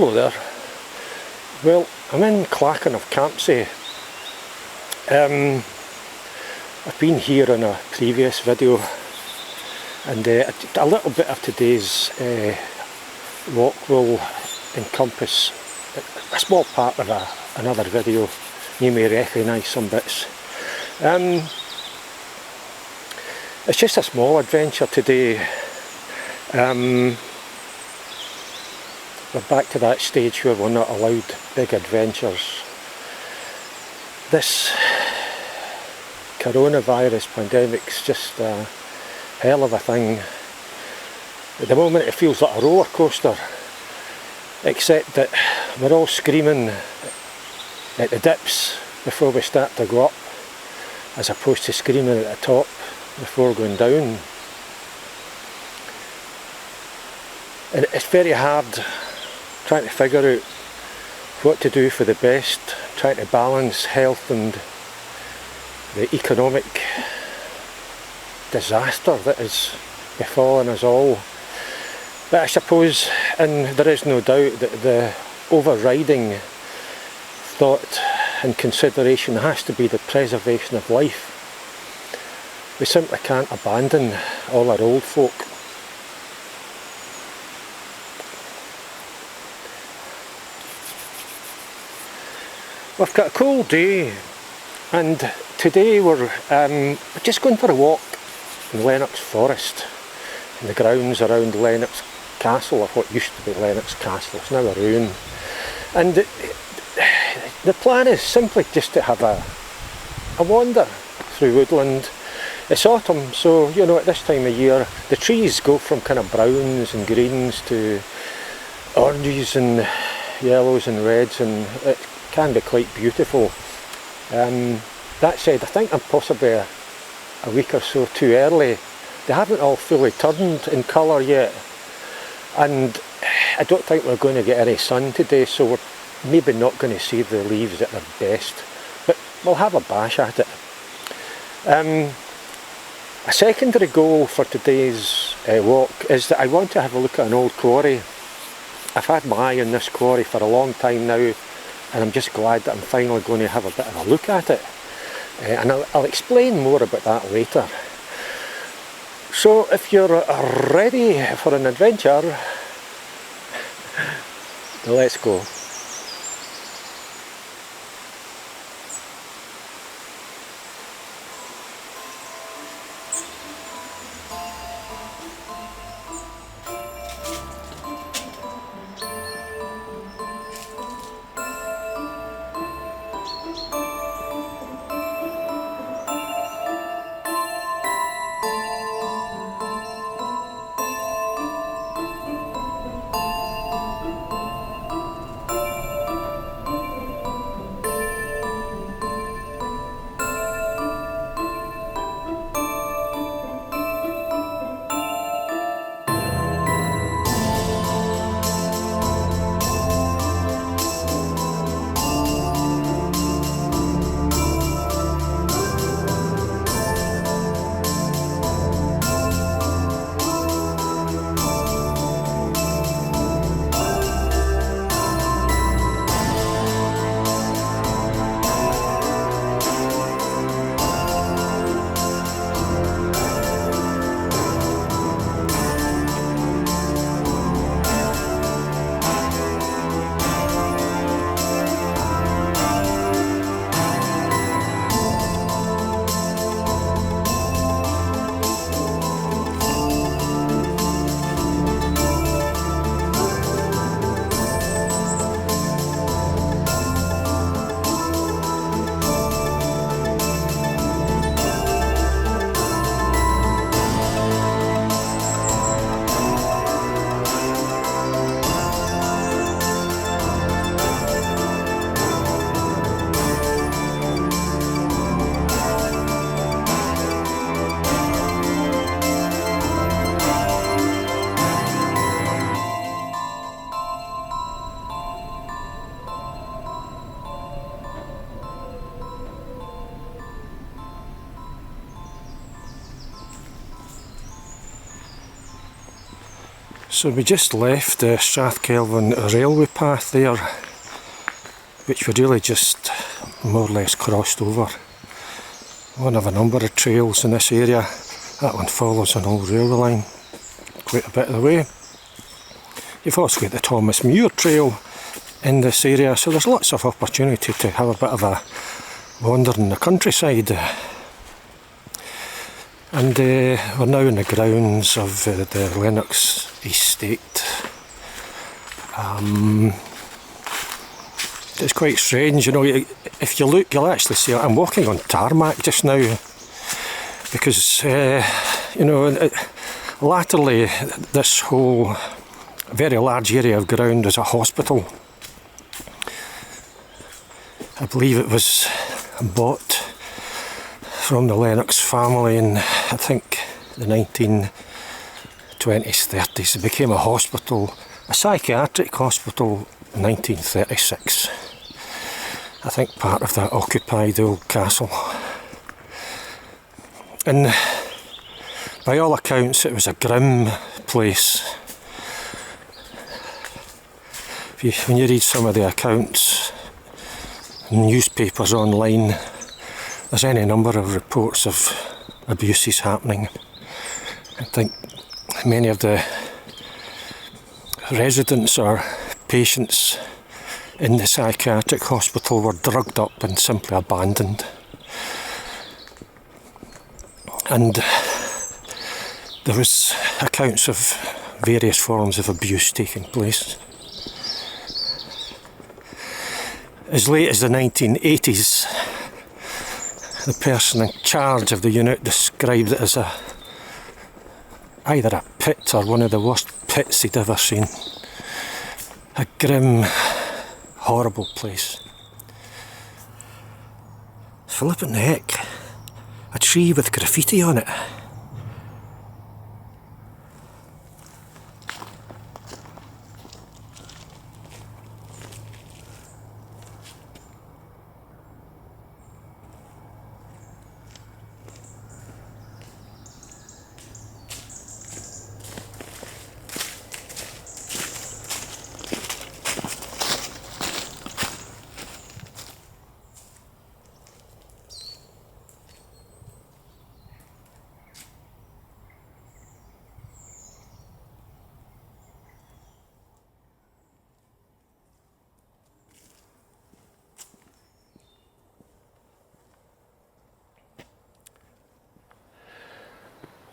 Hello there. Well, I'm in Clachan of Campsie. I've been here in a previous video, and a little bit of today's walk will encompass a small part of another video. You may recognise some bits. It's just a small adventure today. We're back to that stage where we're not allowed big adventures. This coronavirus pandemic's just a hell of a thing. At the moment it feels like a roller coaster, except that we're all screaming at the dips before we start to go up, as opposed to screaming at the top before going down. And it's very hard trying to figure out what to do for the best, trying to balance health and the economic disaster that is befalling us all. But I suppose, and there is no doubt, that the overriding thought and consideration has to be the preservation of life. We simply can't abandon all our old folk. We've got a cold day, and today we're just going for a walk in Lennox Forest, in the grounds around Lennox Castle, or what used to be Lennox Castle. It's now a ruin. And the plan is simply just to have a wander through woodland. It's autumn, so you know, at this time of year the trees go from kind of browns and greens to oranges and yellows and reds, and it can be quite beautiful. That said, I think I'm possibly a week or so too early. They haven't all fully turned in colour yet, and I don't think we're going to get any sun today, so we're maybe not going to see the leaves at their best, but we'll have a bash at it. A secondary goal for today's walk is that I want to have a look at an old quarry. I've had my eye on this quarry for a long time now, and I'm just glad that I'm finally going to have a bit of a look at it. And I'll explain more about that later. So if you're ready for an adventure, let's go. So we just left the Strathkelvin railway path there, which we really just more or less crossed over. One of a number of trails in this area. That one follows an old railway line quite a bit of the way. You've also got the Thomas Muir Trail in this area, so there's lots of opportunity to have a bit of a wander in the countryside. And we're now in the grounds of the Lennox estate. It's quite strange, you know, if you look you'll actually see I'm walking on tarmac just now, because you know, latterly this whole very large area of ground is a hospital. I believe it was bought from the Lennox family in, I think, the 1920s, 30s. It became a hospital, a psychiatric hospital in 1936. I think part of that occupied the old castle. And by all accounts it was a grim place. When you read some of the accounts in newspapers online, there's any number of reports of abuses happening. I think many of the residents or patients in the psychiatric hospital were drugged up and simply abandoned. And there was accounts of various forms of abuse taking place. As late as the 1980s, the person in charge of the unit described it as either a pit or one of the worst pits he'd ever seen. A grim, horrible place. Flippin' heck, a tree with graffiti on it.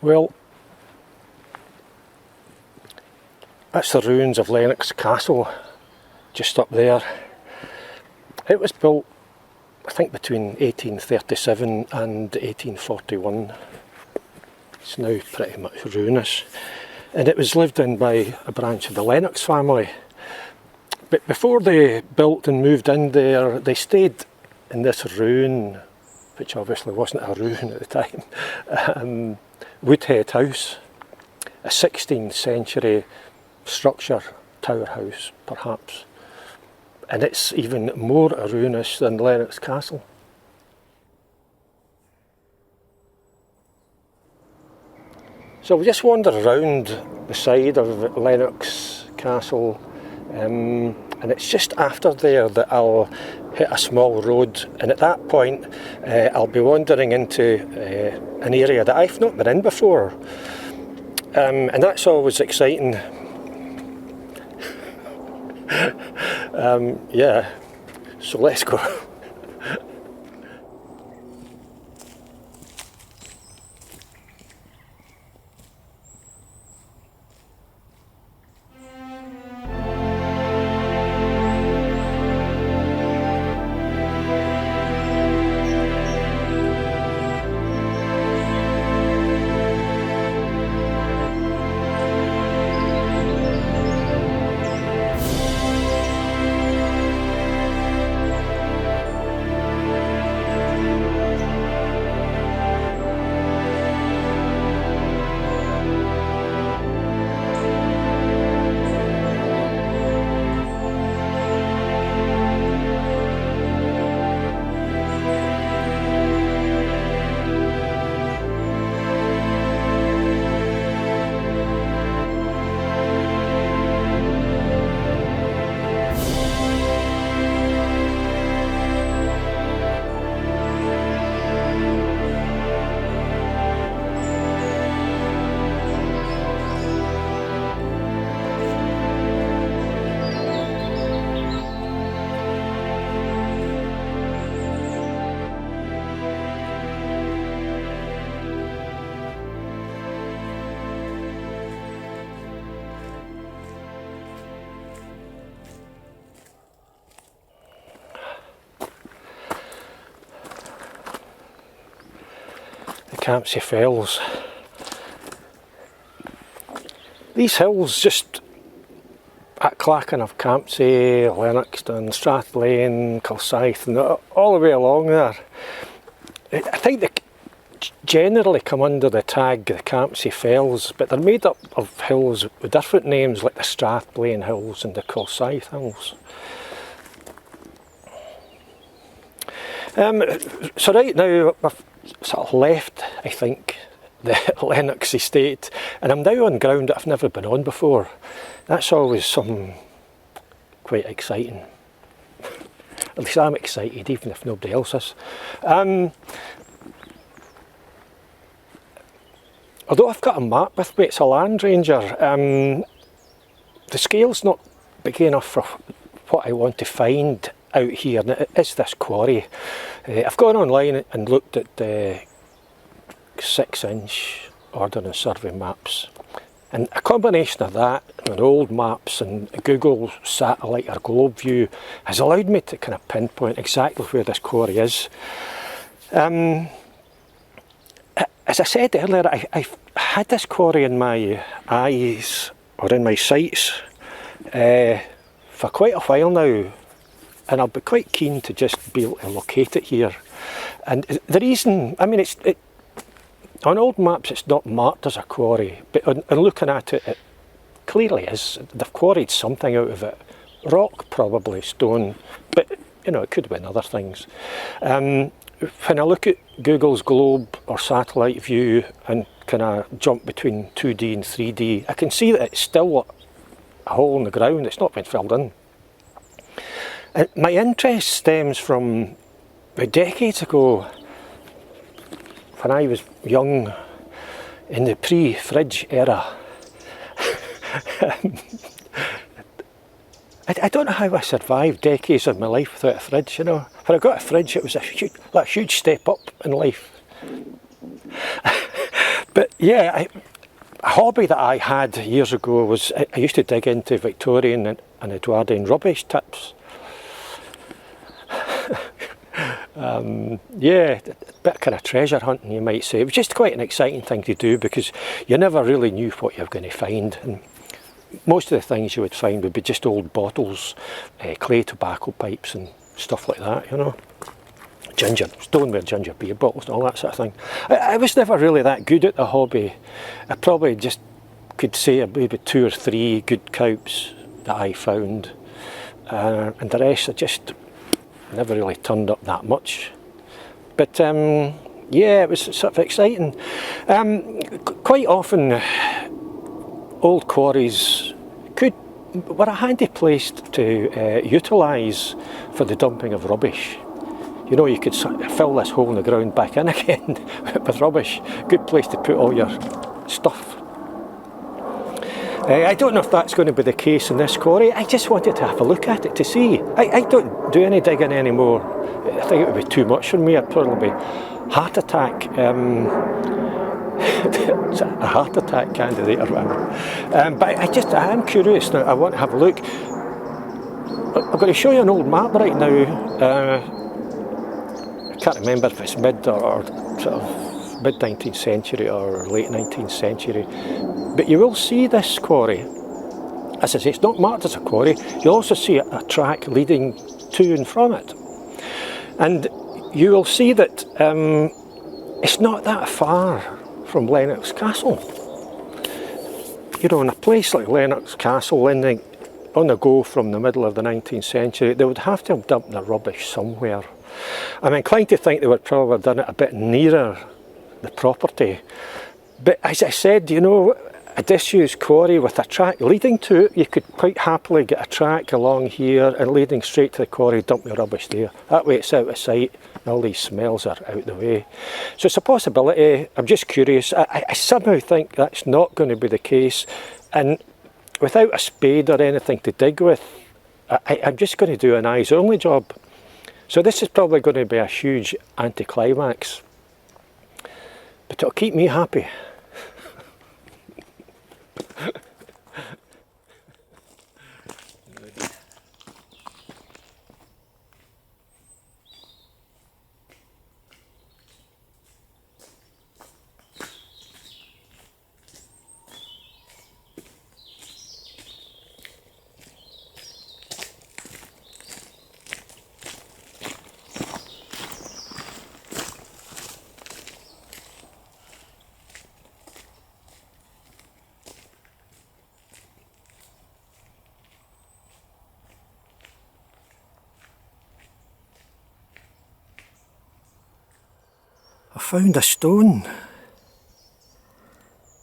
Well, that's the ruins of Lennox Castle, just up there. It was built, I think, between 1837 and 1841. It's now pretty much ruinous. And it was lived in by a branch of the Lennox family. But before they built and moved in there, they stayed in this ruin, which obviously wasn't a ruin at the time. Woodhead House, a 16th century structure, tower house perhaps, and it's even more ruinous than Lennox Castle. So we just wandered around the side of Lennox Castle, and it's just after there that I'll hit a small road, and at that point I'll be wandering into an area that I've not been in before, and that's always exciting. Yeah, so let's go. Campsie Fells. These hills just at Clachan of Campsie, Lennoxton, Strathlane, Kilsyth, and all the way along there, I think they generally come under the tag the Campsie Fells, but they're made up of hills with different names, like the Strathlane Hills and the Kilsyth Hills. So right now I've sort of left, I think, the Lennox estate, and I'm now on ground that I've never been on before. That's always something quite exciting. At least I'm excited, even if nobody else is. Although I've got a map with me, it's a Land Ranger, the scale's not big enough for what I want to find out here, and it is this quarry. I've gone online and looked at the 6-inch Ordnance Survey maps, and a combination of that and old maps and Google satellite or globe view has allowed me to kind of pinpoint exactly where this quarry is. As I said earlier, I've had this quarry in my eyes, or in my sights, for quite a while now, and I'll be quite keen to just be able to locate it here. And the reason, I mean, on old maps it's not marked as a quarry, but on looking at it, it clearly is. They've quarried something out of it. Rock, probably, stone, but you know, it could have been other things. When I look at Google's globe or satellite view and kind of jump between 2D and 3D, I can see that it's still a hole in the ground, it's not been filled in. And my interest stems from decades ago, when I was young, in the pre-fridge era. I don't know how I survived decades of my life without a fridge, you know. When I got a fridge, it was a huge step up in life. But yeah, a hobby that I had years ago was, I used to dig into Victorian and Edwardian rubbish tips. Yeah, a bit of kind of treasure hunting, you might say. It was just quite an exciting thing to do because you never really knew what you were going to find. And most of the things you would find would be just old bottles, clay tobacco pipes and stuff like that, you know. Stoneware ginger beer bottles and all that sort of thing. I was never really that good at the hobby. I probably just could say maybe 2 or 3 good cowps that I found. And the rest I just never really turned up that much. But yeah, it was sort of exciting. Quite often old quarries were a handy place to utilise for the dumping of rubbish. You know, you could fill this hole in the ground back in again with rubbish. Good place to put all your stuff. I don't know if that's going to be the case in this quarry. I just wanted to have a look at it to see. I don't do any digging anymore. I think it would be too much for me. I'd probably be heart attack. It's a heart attack candidate or whatever. But I am curious now. I want to have a look. I'm going to show you an old map right now. I can't remember if it's mid or sort of mid-19th century or late 19th century. But you will see this quarry. As I say, it's not marked as a quarry. You'll also see a track leading to and from it. And you will see that it's not that far from Lennox Castle. You know, in a place like Lennox Castle, on the go from the middle of the 19th century, they would have to have dumped their rubbish somewhere. I'm inclined to think they would probably have done it a bit nearer the property. But as I said, you know, a disused quarry with a track leading to it, you could quite happily get a track along here and leading straight to the quarry, dump your rubbish there. That way it's out of sight and all these smells are out the way. So it's a possibility. I'm just curious. I somehow think that's not going to be the case. And without a spade or anything to dig with, I'm just going to do an eyes only job. So this is probably going to be a huge anticlimax. But it'll keep me happy. I found a stone.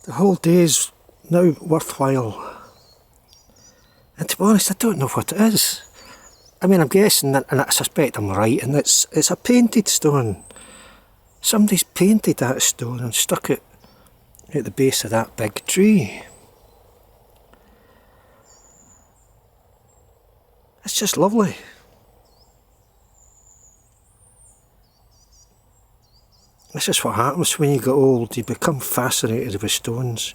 The whole day's now worthwhile. And to be honest, I don't know what it is. I mean, I'm guessing that, and I suspect I'm right, and it's a painted stone. Somebody's painted that stone and stuck it at the base of that big tree. It's just lovely. This is what happens when you get old. You become fascinated with stones.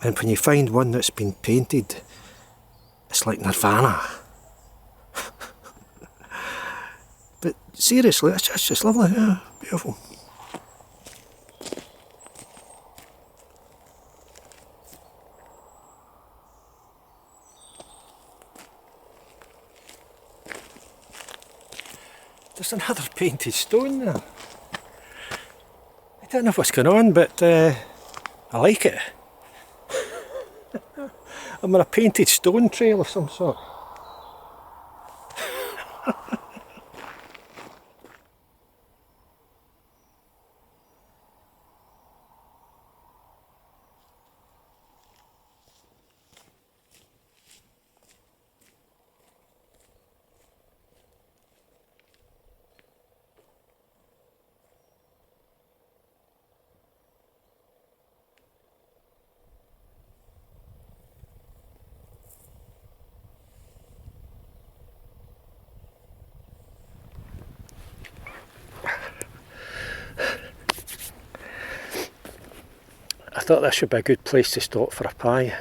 And when you find one that's been painted, it's like nirvana. But seriously, it's just lovely, yeah, beautiful. There's another painted stone there. I don't know what's going on, but I like it. I'm on a painted stone trail of some sort. I thought this would be a good place to stop for a pie.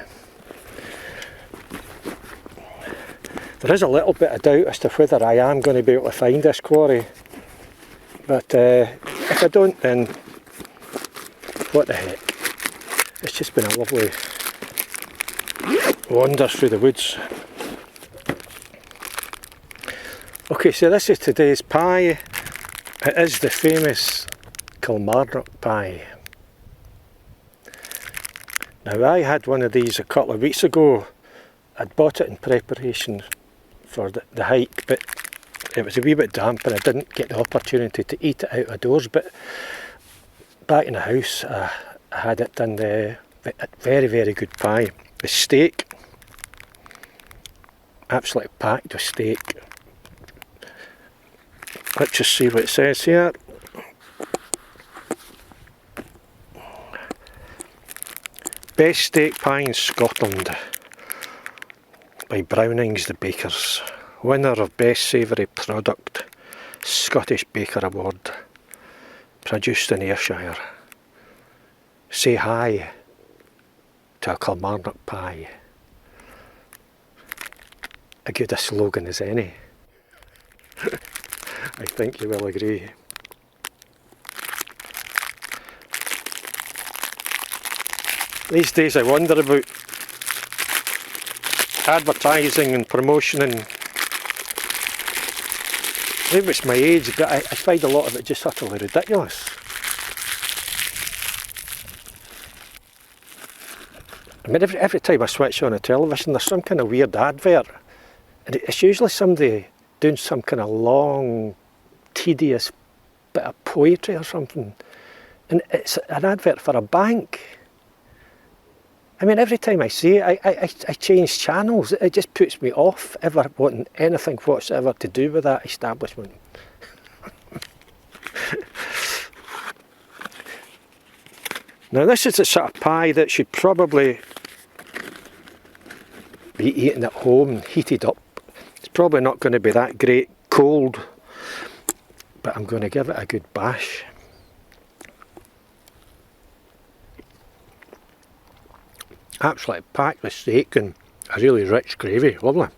There is a little bit of doubt as to whether I am going to be able to find this quarry, but if I don't, then what the heck. It's just been a lovely wander through the woods. Okay, so this is today's pie. It is the famous Kilmarnock pie. Now, I had one of these a couple of weeks ago. I'd bought it in preparation for the hike, but it was a wee bit damp and I didn't get the opportunity to eat it out of doors. But back in the house, I had it done a very, very good pie. The steak, absolutely packed with steak. Let's just see what it says here. Best steak pie in Scotland by Brownings the Bakers. Winner of Best Savoury Product, Scottish Baker Award. Produced in Ayrshire. Say hi to a Kilmarnock pie. A good a slogan as any. I think you will agree. These days I wonder about advertising and promotion, and maybe it's my age, but I find a lot of it just utterly ridiculous. I mean, every time I switch on a television there's some kind of weird advert, and it's usually somebody doing some kind of long, tedious bit of poetry or something, and it's an advert for a bank. I mean, every time I see it, I change channels. It just puts me off ever wanting anything whatsoever to do with that establishment. Now, this is the sort of pie that should probably be eaten at home, heated up. It's probably not going to be that great cold, but I'm going to give it a good bash. Absolutely packed with steak and a really rich gravy, lovely.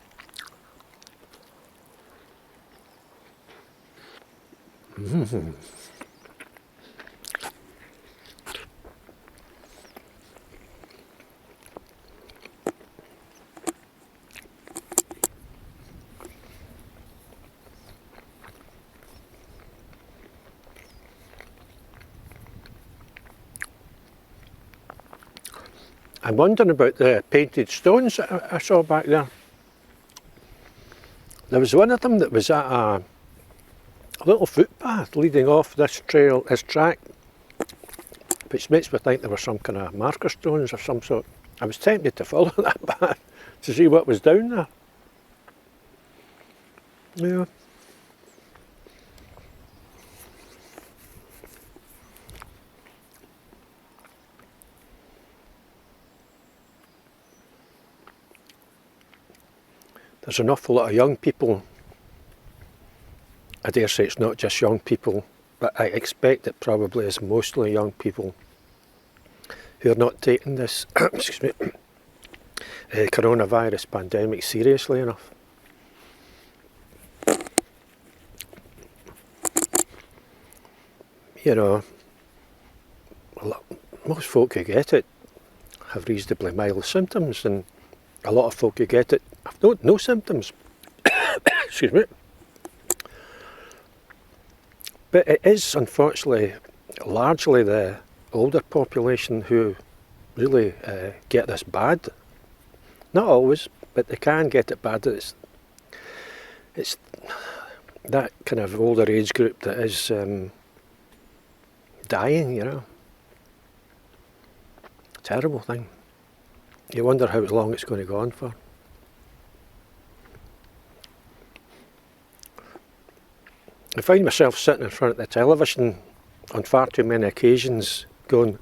I'm wondering about the painted stones that I saw back there. There was one of them that was at a little footpath leading off this trail, this track, which makes me think there were some kind of marker stones of some sort. I was tempted to follow that path to see what was down there. Yeah. There's an awful lot of young people. I dare say it's not just young people, but I expect it probably is mostly young people who are not taking this excuse me, coronavirus pandemic seriously enough. You know, most folk who get it have reasonably mild symptoms, and a lot of folk who get it have no symptoms. Excuse me. But it is, unfortunately, largely the older population who really get this bad. Not always, but they can get it bad. It's that kind of older age group that is dying, you know. Terrible thing. You wonder how long it's going to go on for. I find myself sitting in front of the television on far too many occasions going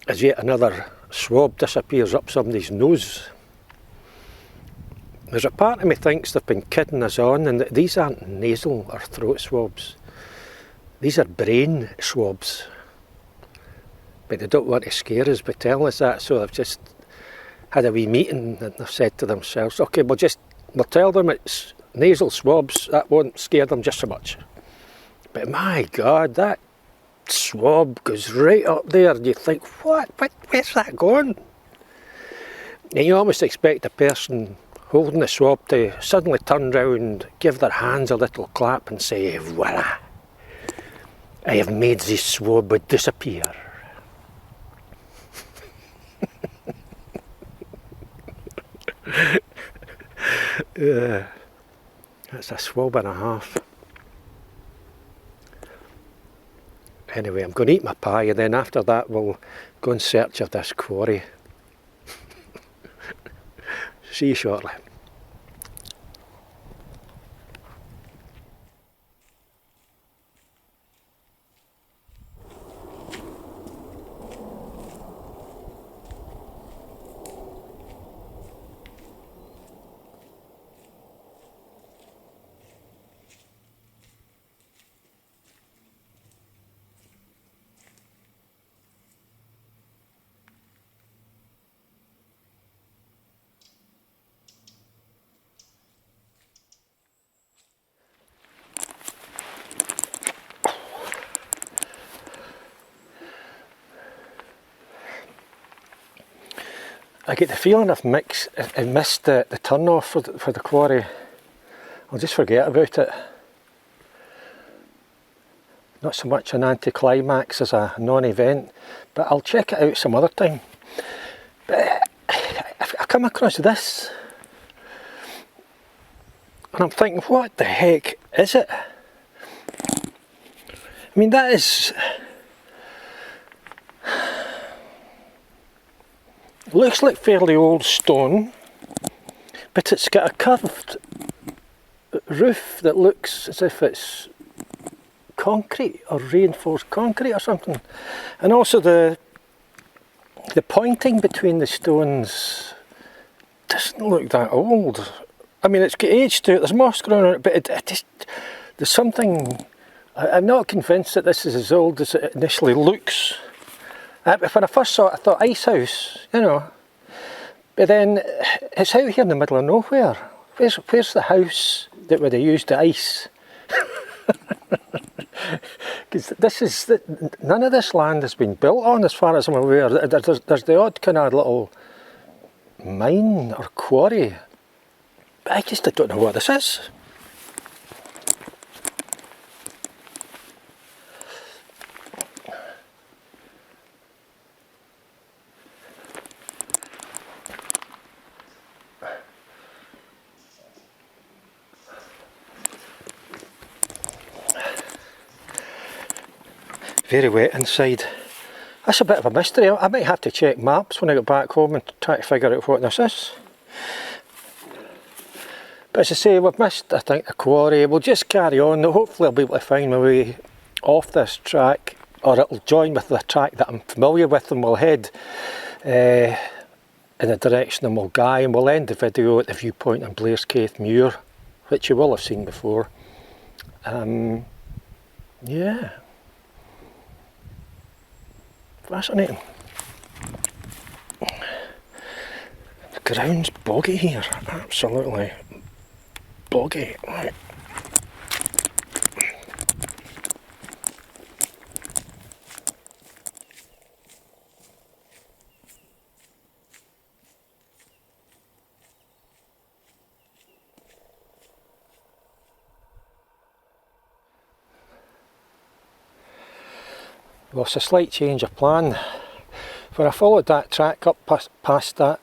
as yet another swab disappears up somebody's nose. There's a part of me thinks they've been kidding us on, and that these aren't nasal or throat swabs. These are brain swabs. But they don't want to scare us by telling us that, so they've just had a wee meeting and they've said to themselves, okay, we'll tell them it's nasal swabs, that won't scare them just so much. But my God, that swab goes right up there, and you think, where's that going? And you almost expect the person holding the swab to suddenly turn round, give their hands a little clap and say, voila, I have made this swab disappear. That's a swab and a half. Anyway, I'm going to eat my pie, and then after that we'll go in search of this quarry. See you shortly. I get the feeling I've missed the turn off for the quarry. I'll just forget about it. Not so much an anticlimax as a non-event, but I'll check it out some other time. But I've come across this, and I'm thinking, what the heck is it? I mean, that is... looks like fairly old stone, but it's got a curved roof that looks as if it's concrete or reinforced concrete or something. And also the pointing between the stones doesn't look that old. I mean, it's got age to it, there's moss growing on it, but it just, there's something... I'm not convinced that this is as old as it initially looks. When I first saw it, I thought ice house, you know. But then it's out here in the middle of nowhere. Where's the house that would have used the ice? Because none of this land has been built on, as far as I'm aware. There's the odd kind of little mine or quarry, but I don't know what this is. Very wet inside. That's a bit of a mystery. I might have to check maps when I get back home and try to figure out what this is. But as I say, we've missed, I think, the quarry. We'll just carry on. Hopefully I'll be able to find my way off this track, or it'll join with the track that I'm familiar with, and we'll head in the direction of Mulgai, and we'll end the video at the viewpoint in Craigend Muir, which you will have seen before. Yeah. Fascinating. The ground's boggy here, absolutely boggy. Right. Well, it's a slight change of plan. When I followed that track up past that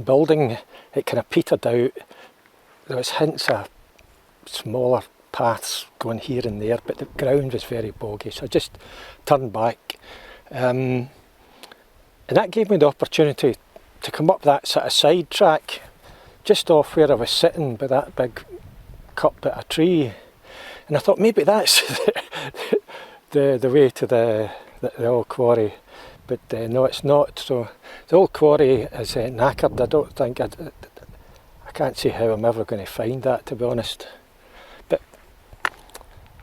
building, it kind of petered out. There was hints of smaller paths going here and there, but the ground was very boggy, so I just turned back. And that gave me the opportunity to come up that sort of side track, just off where I was sitting by that big cut bit of tree. And I thought maybe that's the way to the old quarry, but no, it's not. So the old quarry is knackered. I don't think I can't see how I'm ever going to find that, to be honest. But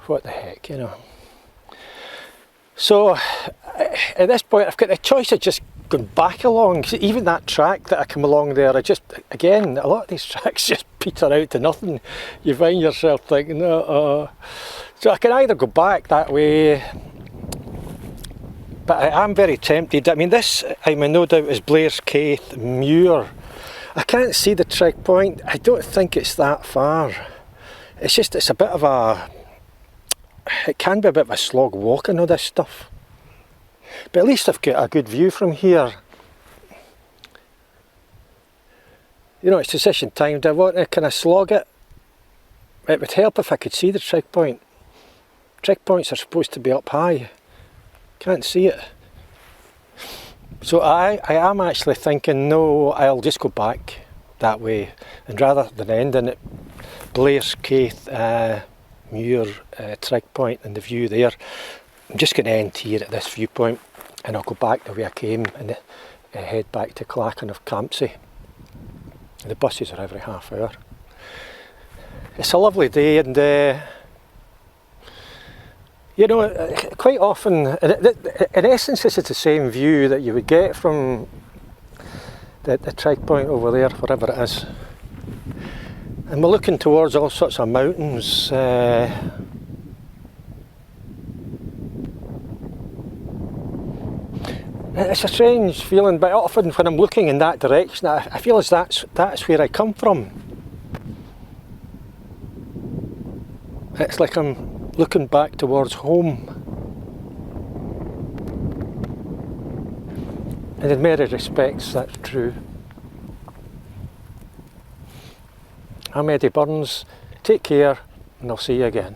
what the heck, you know. So at this point I've got the choice of just going back along. Even that track that I come along there, again, a lot of these tracks just peter out to nothing. You find yourself thinking, no, so I can either go back that way, but I am very tempted. I mean, this, I mean, no doubt, is Craigend Muir. I can't see the trig point. I don't think it's that far. It's just, it's a bit of a, it can be a bit of a slog walking all this stuff. But at least I've got a good view from here. You know, it's decision time. Do I want to kind of slog it? It would help if I could see the trig point. Trig points are supposed to be up high. Can't see it. So I am actually thinking, no, I'll just go back that way, and rather than ending at Craigend Muir trig point and the view there, I'm just going to end here at this viewpoint, and I'll go back the way I came and head back to Clachan of Campsie. The buses are every half hour. It's a lovely day, and you know, quite often, in essence, this is the same view that you would get from the trig point over there, wherever it is. And we're looking towards all sorts of mountains. It's a strange feeling, but often when I'm looking in that direction, I feel as that's where I come from. It's like I'm looking back towards home. And in many respects, that's true. I'm Eddie Burns. Take care, and I'll see you again.